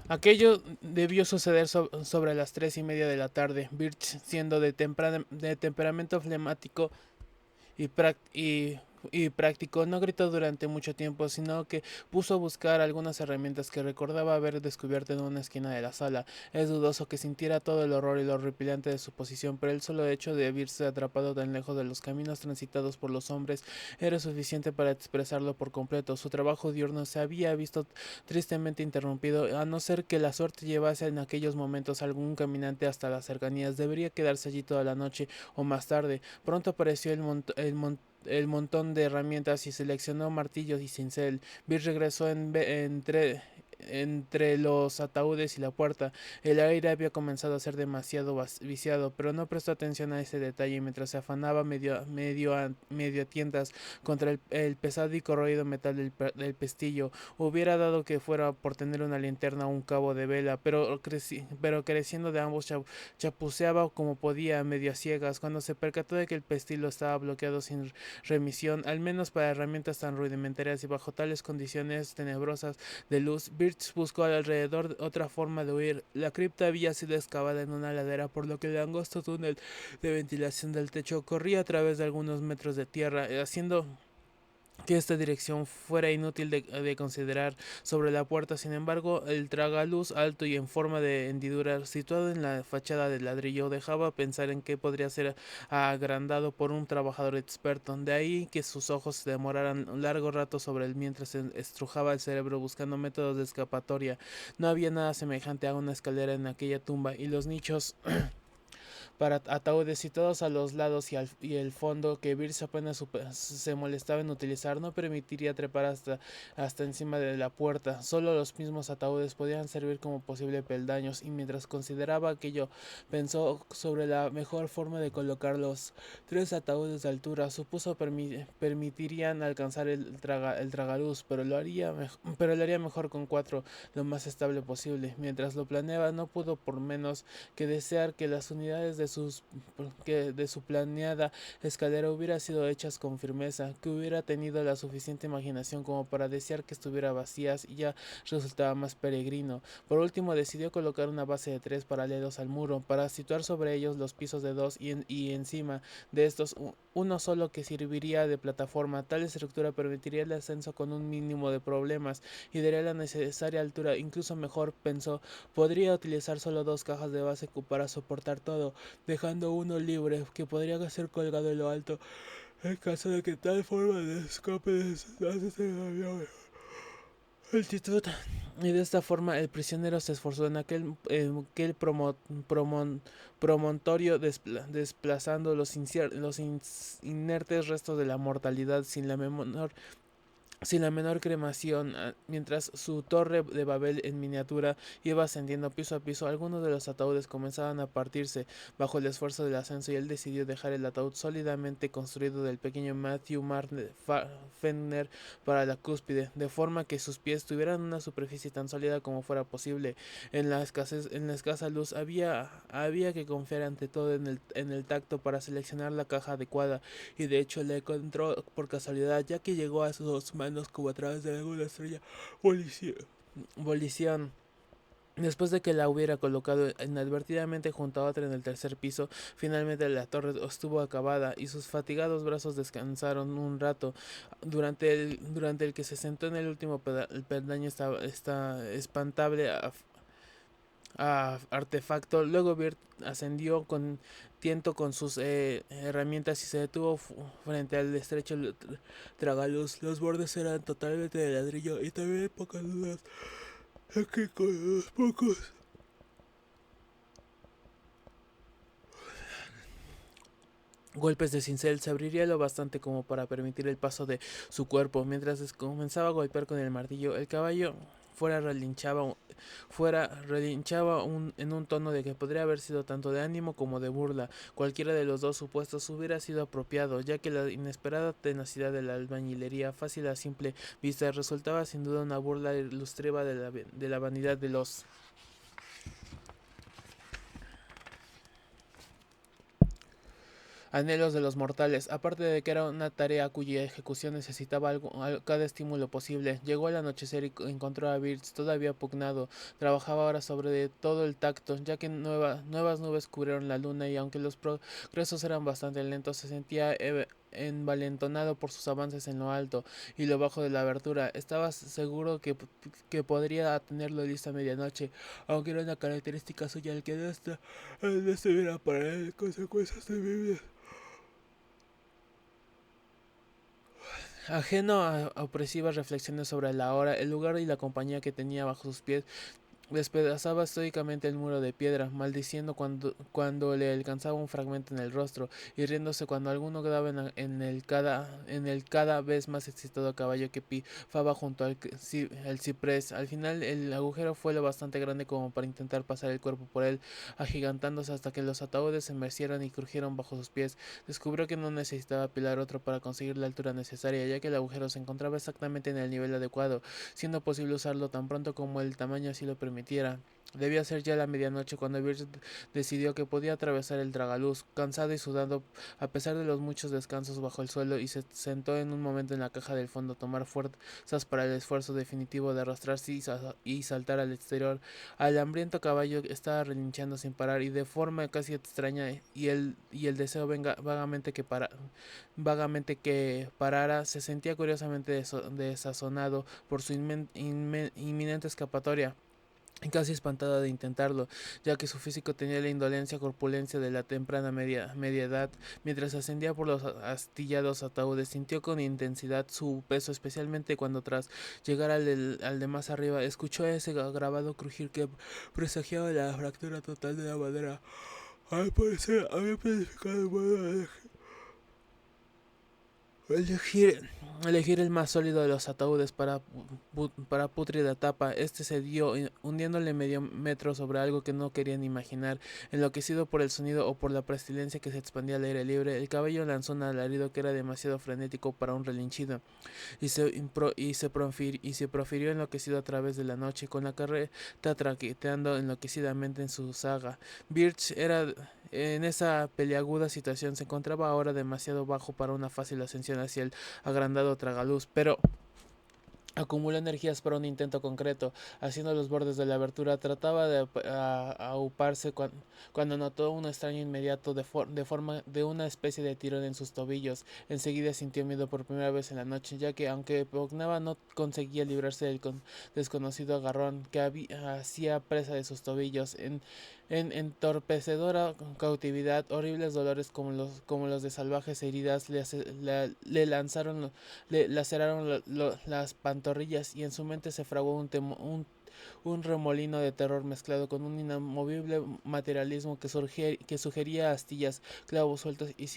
Aquello debió suceder sobre las 3:30 de la tarde. Birch, siendo de temperamento flemático y, y práctico, no gritó durante mucho tiempo, sino que puso a buscar algunas herramientas que recordaba haber descubierto en una esquina de la sala. Es dudoso que sintiera todo el horror y lo horripilante de su posición, pero el solo hecho de haberse atrapado tan lejos de los caminos transitados por los hombres era suficiente para expresarlo por completo. Su trabajo diurno se había visto tristemente interrumpido, a no ser que la suerte llevase en aquellos momentos a algún caminante hasta las cercanías. Debería quedarse allí toda la noche o más tarde. Pronto apareció el montón de herramientas y seleccionó martillos y cincel. Bill regresó entre los ataúdes y la puerta. El aire había comenzado a ser demasiado viciado, pero no prestó atención a ese detalle mientras se afanaba medio a tientas contra el pesado y corroído metal del pestillo. Hubiera dado que fuera por tener una linterna o un cabo de vela, pero creciendo de ambos chapuceaba como podía, medio a ciegas, cuando se percató de que el pestillo estaba bloqueado sin remisión, al menos para herramientas tan rudimentarias y bajo tales condiciones tenebrosas de luz. Birch buscó alrededor otra forma de huir. La cripta había sido excavada en una ladera, por lo que el angosto túnel de ventilación del techo corría a través de algunos metros de tierra, haciendo que esta dirección fuera inútil de considerar sobre la puerta. Sin embargo, el tragaluz alto y en forma de hendidura situado en la fachada de ladrillo dejaba pensar en que podría ser agrandado por un trabajador experto. De ahí que sus ojos se demoraran un largo rato sobre él mientras estrujaba el cerebro buscando métodos de escapatoria. No había nada semejante a una escalera en aquella tumba, y los nichos para ataúdes situados a los lados y el fondo que Birch apenas se molestaba en utilizar no permitiría trepar hasta encima de la puerta. Solo los mismos ataúdes podían servir como posible peldaños, y mientras consideraba aquello pensó sobre la mejor forma de colocar los tres ataúdes de altura. Supuso permitirían alcanzar el tragaluz, pero lo haría mejor con cuatro, lo más estable posible. Mientras lo planeaba, no pudo por menos que desear que las unidades de su planeada escalera hubieran sido hechas con firmeza, que hubiera tenido la suficiente imaginación como para desear que estuvieran vacías, y ya resultaba más peregrino. Por último, decidió colocar una base de tres paralelos al muro, para situar sobre ellos los pisos de dos, y encima de estos uno solo que serviría de plataforma. Tal estructura permitiría el ascenso con un mínimo de problemas y daría la necesaria altura. Incluso mejor, pensó, podría utilizar solo dos cajas de base para soportar todo, dejando uno libre que podría ser colgado en lo alto en caso de que tal forma de escape de altitud. Y de esta forma el prisionero se esforzó en aquel promontorio, desplazando los inertes restos de la mortalidad sin la menor cremación. Mientras su torre de Babel en miniatura iba ascendiendo piso a piso, algunos de los ataúdes comenzaban a partirse bajo el esfuerzo del ascenso, y él decidió dejar el ataúd sólidamente construido del pequeño Matthew Fenner para la cúspide, de forma que sus pies tuvieran una superficie tan sólida como fuera posible. En la escasa luz había que confiar ante todo en el tacto para seleccionar la caja adecuada, y de hecho la encontró por casualidad, ya que llegó a sus manos como a través de alguna estrella volición. Después de que la hubiera colocado inadvertidamente junto a otra en el tercer piso, finalmente la torre estuvo acabada y sus fatigados brazos descansaron un rato, durante el que se sentó en el último peldaño esta espantable artefacto. Luego Bert ascendió con tiento con sus herramientas y se detuvo frente al estrecho tragaluz. Los bordes eran totalmente de ladrillo, y también hay pocas dudas de que con los pocos golpes de cincel se abriría lo bastante como para permitir el paso de su cuerpo. Mientras comenzaba a golpear con el martillo, el caballo fuera relinchaba, en un tono de que podría haber sido tanto de ánimo como de burla. Cualquiera de los dos supuestos hubiera sido apropiado, ya que la inesperada tenacidad de la albañilería, fácil a simple vista, resultaba sin duda una burla ilustrativa de la vanidad de los anhelos de los mortales. Aparte de que era una tarea cuya ejecución necesitaba cada estímulo posible, llegó el anochecer y encontró a Birch todavía pugnado. Trabajaba ahora sobre todo el tacto, ya que nuevas nubes cubrieron la luna y aunque los progresos eran bastante lentos, se sentía envalentonado por sus avances en lo alto y lo bajo de la abertura. Estaba seguro que podría tenerlo listo a medianoche, aunque era una característica suya el que no estuviera para él consecuencias de mi vida. Ajeno a opresivas reflexiones sobre la hora, el lugar y la compañía que tenía bajo sus pies, despedazaba estoicamente el muro de piedra, maldiciendo cuando le alcanzaba un fragmento en el rostro, y riéndose cuando alguno daba en el cada vez más excitado caballo que pifaba junto al ciprés. Al final el agujero fue lo bastante grande como para intentar pasar el cuerpo por él, agigantándose hasta que los ataúdes se mecieron y crujieron bajo sus pies. Descubrió que no necesitaba apilar otro para conseguir la altura necesaria, ya que el agujero se encontraba exactamente en el nivel adecuado, siendo posible usarlo tan pronto como el tamaño así lo permitiera. Debía ser ya la medianoche cuando Birch decidió que podía atravesar el tragaluz, cansado y sudando a pesar de los muchos descansos bajo el suelo, y se sentó en un momento en la caja del fondo a tomar fuerzas para el esfuerzo definitivo de arrastrarse y saltar al exterior. El hambriento caballo estaba relinchando sin parar y de forma casi extraña, y el deseo vagamente que parara se sentía curiosamente desazonado por su inminente escapatoria, casi espantada de intentarlo, ya que su físico tenía la indolencia corpulencia de la temprana media edad. Mientras ascendía por los astillados ataúdes, sintió con intensidad su peso, especialmente cuando tras llegar al de más arriba, escuchó ese grabado crujir que presagiaba la fractura total de la madera. Al parecer había planificado el modo de elegir, elegir el más sólido de los ataúdes para pútrida tapa. Este se dio, hundiéndole medio metro sobre algo que no querían imaginar. Enloquecido por el sonido o por la pestilencia que se expandía al aire libre, el caballo lanzó un alarido que era demasiado frenético para un relinchido, y se profirió enloquecido a través de la noche, con la carreta traqueteando enloquecidamente en su saga. Birch era en esa peliaguda situación, se encontraba ahora demasiado bajo para una fácil ascensión hacia el agrandado tragaluz, pero acumuló energías para un intento concreto. Haciendo los bordes de la abertura, trataba de auparse cuando notó un extraño inmediato de forma de una especie de tirón en sus tobillos. Enseguida sintió miedo por primera vez en la noche, ya que aunque pugnaba no conseguía librarse del desconocido agarrón que hacía presa de sus tobillos. En entorpecedora cautividad, horribles dolores como los de salvajes heridas le lanzaron, le laceraron las pantorrillas, y en su mente se fraguó un remolino de terror mezclado con un inamovible materialismo que sugería astillas, clavos sueltos y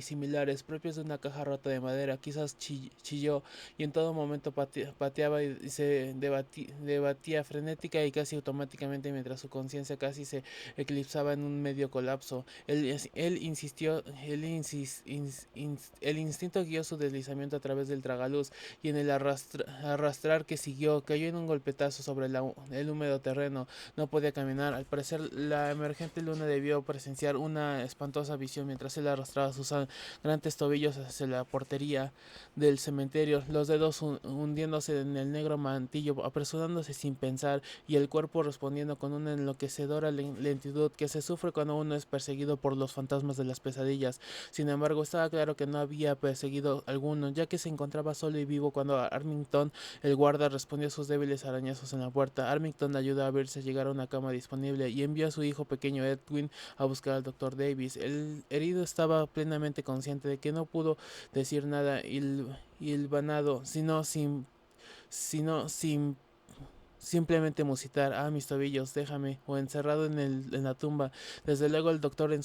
similares, propios de una caja rota de madera. Quizás chilló, y en todo momento pateaba y se debatía frenética y casi automáticamente, mientras su conciencia casi se eclipsaba en un medio colapso. El instinto guió su deslizamiento a través del tragaluz, y en el arrastrar que siguió, cayó en un golpetazo sobre el húmedo terreno. No podía caminar. Al parecer, la emergente luna debió presenciar una espantosa visión mientras él arrastraba sus sangrantes tobillos hacia la portería del cementerio, los dedos hundiéndose en el negro mantillo, apresurándose sin pensar, y el cuerpo respondiendo con una enloquecedora lentitud que se sufre cuando uno es perseguido por los fantasmas de las pesadillas. Sin embargo, estaba claro que no había perseguido alguno, ya que se encontraba solo y vivo cuando Armington, el guarda, respondió a sus débiles arañazos en la puerta. Armington ayudó a verse llegar a una cama disponible y envió a su hijo pequeño Edwin a buscar al doctor Davis. El herido estaba plenamente consciente de que no pudo decir nada hilvanado, sino sin simplemente musitar: "Ah, mis tobillos, déjame", o encerrado en la tumba. Desde luego el doctor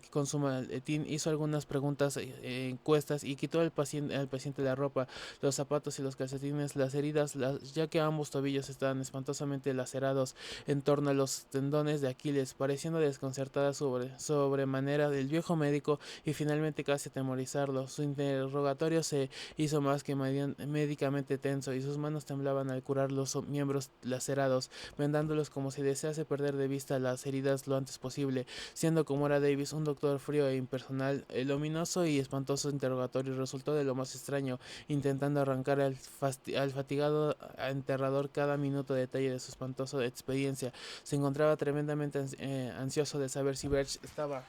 con su maletín hizo algunas preguntas, encuestas, y quitó al paciente la ropa, los zapatos y los calcetines. Las heridas, ya que ambos tobillos estaban espantosamente lacerados en torno a los tendones de Aquiles, pareciendo desconcertada sobremanera del viejo médico y finalmente casi atemorizarlo. Su interrogatorio se hizo más que médicamente tenso, y sus manos temblaban al curar los miembros lacerados, vendándolos como si desease perder de vista las heridas lo antes posible. Siendo como era Davis un doctor frío e impersonal, el ominoso y espantoso interrogatorio resultó de lo más extraño, intentando arrancar al fatigado enterrador cada minuto de detalle de su espantosa experiencia. Se encontraba tremendamente ansioso de saber si Birch estaba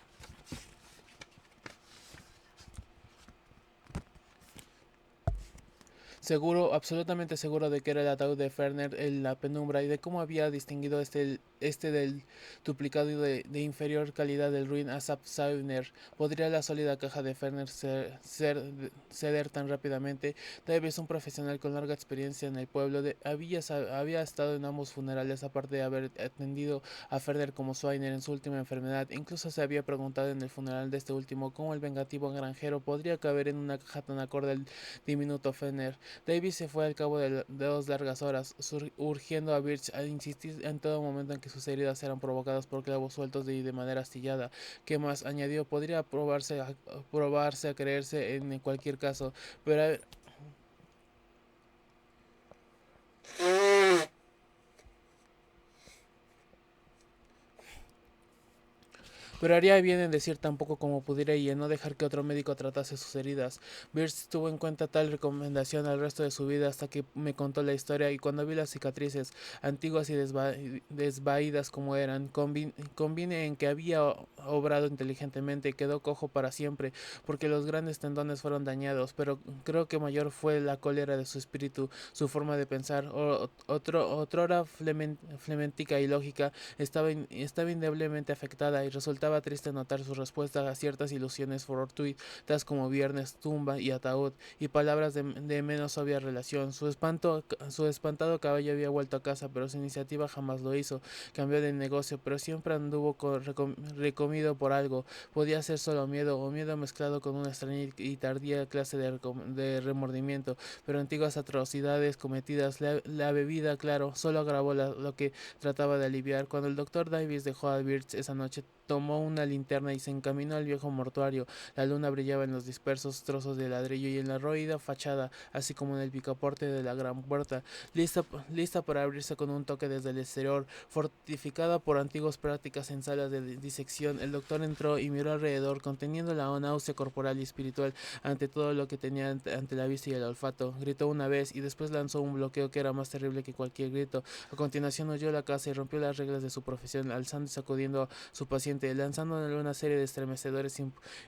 seguro, absolutamente seguro de que era el ataúd de Ferner en la penumbra y de cómo había distinguido este del duplicado de inferior calidad del ruin Asaph Sauner. ¿Podría la sólida caja de Ferner ceder tan rápidamente? Tal vez un profesional con larga experiencia en el pueblo había estado en ambos funerales, aparte de haber atendido a Ferner como Swainer en su última enfermedad. Incluso se había preguntado en el funeral de este último cómo el vengativo granjero podría caber en una caja tan acorde al diminuto Ferner. Davis se fue al cabo de 2 largas horas, urgiendo a Birch a insistir en todo momento en que sus heridas eran provocadas por clavos sueltos y de madera astillada. ¿Qué más? Añadió, podría probarse a creerse en cualquier caso, pero haría bien en decir tan poco como pudiera y en no dejar que otro médico tratase sus heridas. Birch tuvo en cuenta tal recomendación al resto de su vida hasta que me contó la historia, y cuando vi las cicatrices, antiguas y desvaídas como eran, convine en que había obrado inteligentemente y quedó cojo para siempre, porque los grandes tendones fueron dañados, pero creo que mayor fue la cólera de su espíritu, su forma de pensar, otrora flemética y lógica, estaba indeblemente afectada, y resultaba triste notar su respuesta a ciertas ilusiones fortuitas como viernes, tumba y ataúd, y palabras de menos obvia relación. Su espantado caballo había vuelto a casa, pero su iniciativa jamás lo hizo. Cambió de negocio, pero siempre anduvo recomido por algo. Podía ser solo miedo, o miedo mezclado con una extraña y tardía clase de remordimiento, pero antiguas atrocidades cometidas, la bebida, claro, solo agravó lo que trataba de aliviar. Cuando el doctor Davis dejó a Birch esa noche, tomó una linterna y se encaminó al viejo mortuario. La luna brillaba en los dispersos trozos de ladrillo y en la roída fachada, así como en el picaporte de la gran puerta, lista para abrirse con un toque desde el exterior. Fortificada por antiguas prácticas en salas de disección, el doctor entró y miró alrededor, conteniendo la náusea corporal y espiritual ante todo lo que tenía ante la vista y el olfato. Gritó una vez y después lanzó un bloqueo que era más terrible que cualquier grito. A continuación oyó la casa y rompió las reglas de su profesión, alzando y sacudiendo a su paciente, lanzándole una serie de estremecedores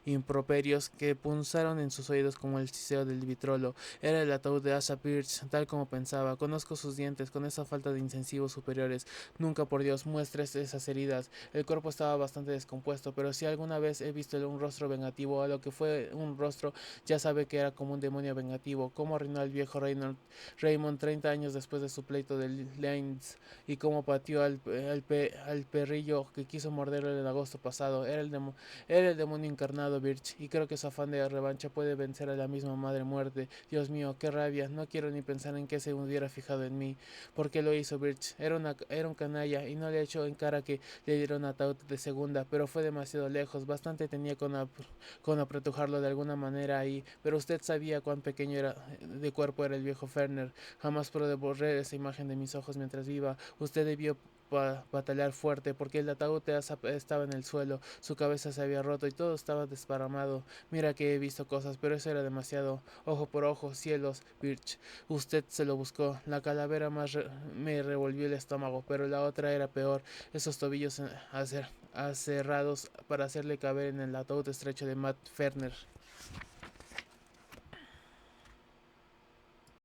improperios que punzaron en sus oídos como el siseo del vitrolo. Era el ataúd de Asa Birch, tal como pensaba. Conozco sus dientes, con esa falta de incentivos superiores. Nunca, por Dios, muestres esas heridas. El cuerpo estaba bastante descompuesto, pero si alguna vez he visto un rostro vengativo, a lo que fue un rostro, ya sabe que era como un demonio vengativo. Cómo arruinó al viejo Raymond 30 años después de su pleito de Lines, y cómo pateó al perrillo que quiso morderlo el agosto pasado. Era el demonio encarnado, Birch, y creo que su afán de revancha puede vencer a la misma madre muerte. Dios mío, qué rabia. No quiero ni pensar en que se hubiera fijado en mí. ¿Por qué lo hizo, Birch? Era un canalla, y no le echó en cara que le dieron ataúd de segunda, pero fue demasiado lejos. Bastante tenía con apretujarlo de alguna manera ahí, pero usted sabía cuán pequeño era de cuerpo era el viejo Ferner. Jamás pude borrar esa imagen de mis ojos mientras viva. Usted debió batallar fuerte, porque el ataúd estaba en el suelo, su cabeza se había roto y todo estaba desparramado. Mira que he visto cosas, pero eso era demasiado. Ojo por ojo, cielos, Birch. Usted se lo buscó. La calavera me revolvió el estómago, pero la otra era peor. Esos tobillos aserrados para hacerle caber en el ataúd estrecho de Matt Ferner.